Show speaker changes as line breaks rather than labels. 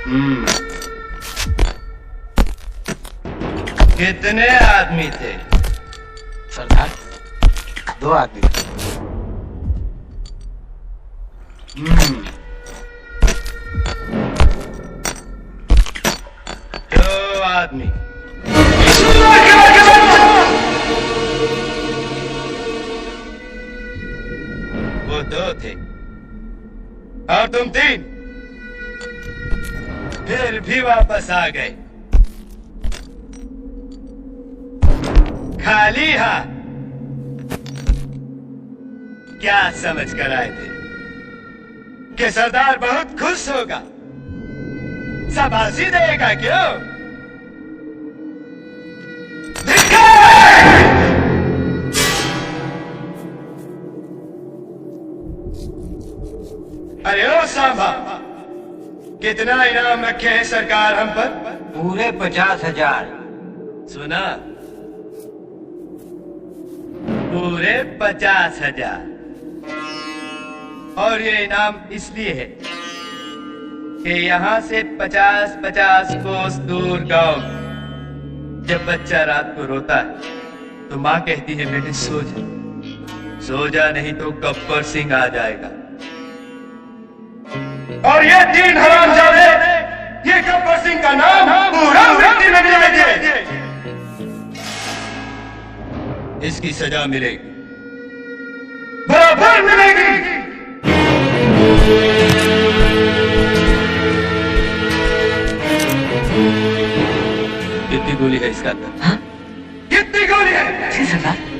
हम्म। कितने आदमी थे?
सरदार 2 आदमी थे।
हम्म। 2 आदमी। वो 2 थे और तुम 3, फिर भी वापस आ गए खाली हाथ। क्या समझ कर आए थे कि सरदार बहुत खुश होगा, शाबाशी देगा? क्यों? अरे ओ सांबा, कितना इनाम रखे हैं सरकार हम पर?
पूरे 50,000।
सुना? पूरे 50,000। और ये इनाम इसलिए है कि यहाँ से 50-50 कोस दूर गांव जब बच्चा रात को रोता है तो माँ कहती है बेटे सो जा, सो जा, नहीं तो गब्बर सिंह आ जाएगा। और ये 3 हरामजादे ये गब्बर सिंह का नाम पूरा मिट्टी में मिला दिए। इसकी सजा मिलेगी, बराबर मिलेगी। कितनी गोली है इसका अंदर?
हाँ?
कितनी गोली है?
जी सरदार।